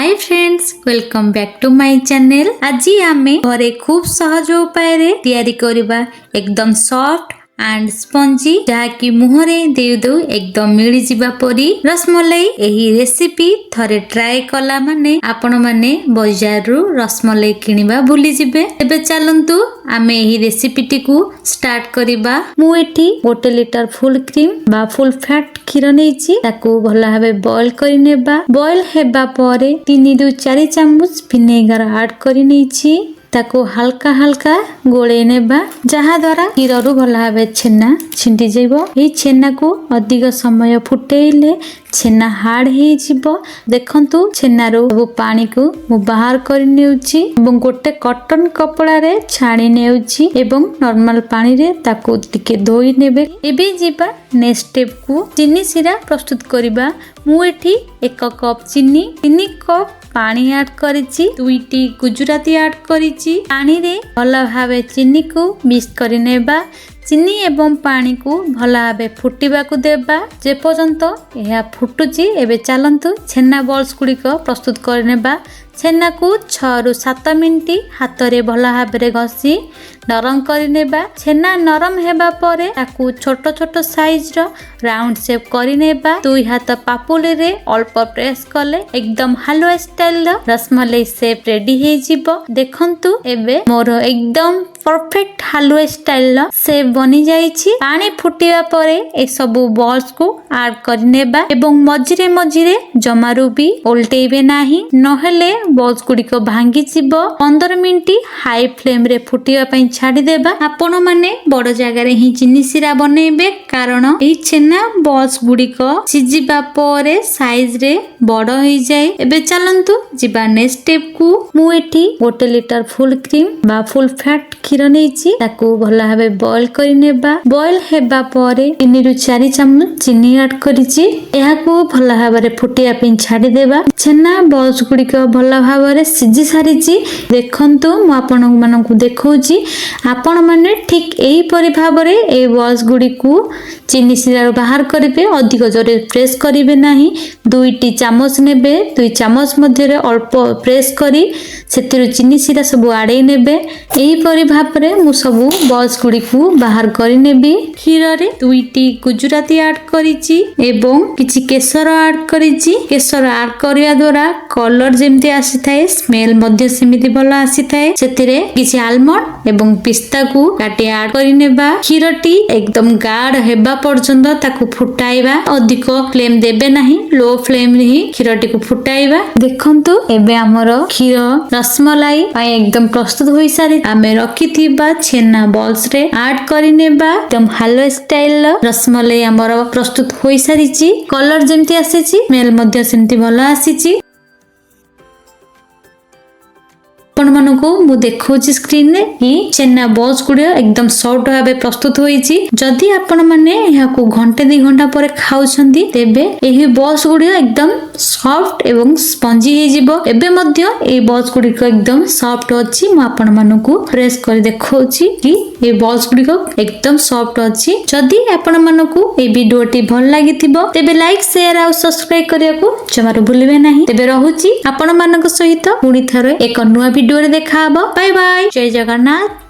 Hi friends, welcome back to my channel. आज आमे घरे खूब सहज उपाय रे तैयारी करबा एकदम सॉफ्ट एंड स्पंजी जहाँकि मुहरे देउ देउ एकदम मिली जिबा परी रसमलाई। एही रेसिपी थरे ट्राई कला माने आपण माने बाजार रु रसमलाई किनिबा भूली जिबे। एबे चलंतु आमे एही रेसिपीटी को स्टार्ट करिबा। मु एठी 1 लिटर फुल क्रीम बा फुल फैट क्षीर नेछि, ताकू भला भाबे बॉईल करि नेबा। बॉईल हेबा परे 3 रु 4 चम्मच विनेगर ऐड करि नेछि, ताको हल्का हल्का गोले नेबा, जहाँ द्वारा क्षीर रु भला भाबे छेना छिंटी जाइबो। एही छेना को अधिक समय फुटेइले छेना हार्ड हे जिवो। देखंतु छेना रो सब पानी को मु बाहर कर नेउछि एवं गोटे कॉटन कपड़ा रे छाणी नेउछि एवं नॉर्मल पानी रे ताको टिके धोई नेबे। एबे जिबा नेक्स्ट स्टेप को चीनी सिरा प्रस्तुत करिबा। मु एठी 1 कप चीनी 3 कप पानी ऐड करिछि, 2टी गुजराती ऐड करिछि। पानी रे भला भाबे चीनी को मिक्स करि नेबा। चीनी एवं पानी को भला भाबे फुटिबा को देबा जे पर्यंत यह फुटुची। एबे चलंतु छेना बॉल्स गुडी को प्रस्तुत कर नेबा। छेना को 6 रु 7 मिनिट हाथ रे भला भाबे घसी नरम कर नेबा। छेना नरम हेबा परे ताकू छोट छोट साइज रो राउंड शेप कर नेबा। 2 हाथ पापुले रे अल्प प्रेस कले एकदम हलवा स्टाइल रो रसमलाई शेप रेडी हे जिवो। देखंतु एबे मोर एकदम परफेक्ट हलवा स्टाइल रो शेप बनी जाइछि। पानी फुटिबा परे ए सब बॉल्स को ऐड कर नेबा एवं मझिरे मझिरे जमारू भी उल्टेइबे नाही, नहेले बॉल्स गुडी को भांगी जिवो। 15 मिनिट हाई फ्लेम रे फुटिबा पई छाडी देबा। आपण माने बड़ जगह रे ही चीनी सिरा बनेबे, कारण एही छेना बॉल्स गुडी को सिजिबा परे साइज रे बड़ होई जाय। एबे चलंतु जिबा नेक्स्ट स्टेप को। मु एठी 1 लिटर फुल क्रीम बा फुल फैट क्षीर नेछि, ताकू भला भाबे बॉईल करि नेबा। बॉईल हेबा परे 3 रु 4 चम्मच चीनी ऐड करिछि। एहा को भला भाबे फुटिया पिन छाडी देबा। छेना बॉल्स गुडी को भला भाबे सिजी सारिछि। देखंतु मु आपण मानकु देखौछि, आपण माने ठीक एही परि भाबरे ए बॉल्स गुडी को चीनी सिरा बाहर करिवे। अधिक जोरे प्रेस करिवे नाही। 2टी चामच नेबे, 2 चामच मध्य रे अल्प प्रेस करी सेतिरु चीनी सिरा सब आडे नेबे। एही परि भाबरे मु सब बॉल्स गुडी को बाहर करि नेबी। क्षीर रे 2टी गुजराती ऐड करिछि एवं किछि केसर ऐड करिछि। केसर ऐड करिया द्वारा कलर जेमति आसी थाए, स्मेल मध्य सेमिति भलो आसी थाए। सेतिरे किछि आलमंड एवं पिस्ता को काटी ऐड करि नेबा। क्षीरटी एकदम गाढ़ हेबा पर्यंत ताकू फुटाइबा। अधिक फ्लेम देबे नाही, लो फ्लेम रे ही क्षीरटी को फुटाइबा। देखंतु एबे हमर क्षीर रसमलाई पय एकदम प्रस्तुत होई सारी। आमे रखिथिबा छेना बॉल्स रे ऐड करि नेबा। एकदम हलवा स्टाइल रसमलाई हमर प्रस्तुत होई सारीची। कलर जेमति आसीची, स्मेल मध्य सेमति भलो आसीची। आपण मानको मु देखौछि स्क्रीन रे कि छेना बॉल्स गुडी एकदम सॉफ्ट भाबे प्रस्तुत होईछि। जदि आपण माने एहा को घंटे 2 घंटा परे खाउछंती तेबे एही बॉल्स गुडी एकदम सॉफ्ट एवं स्पंजी हे जिवो। एबे मध्य ए बॉल्स गुडी को एकदम सॉफ्ट अछि। मु आपण मानको प्रेस कर देखौछि कि ए बॉल्स गुडी को एकदम सॉफ्ट अछि। जदि आपण मानको ए वीडियोटी भल लागिथिबो तेबे लाइक शेयर आ सब्सक्राइब करियाको जमारो भूलिबे नाही। तेबे रहुछि आपण मानको सहित पुनी थरे एक नुवा वीडियो रे देखा हबो। बाय बाय, जय जगन्नाथ।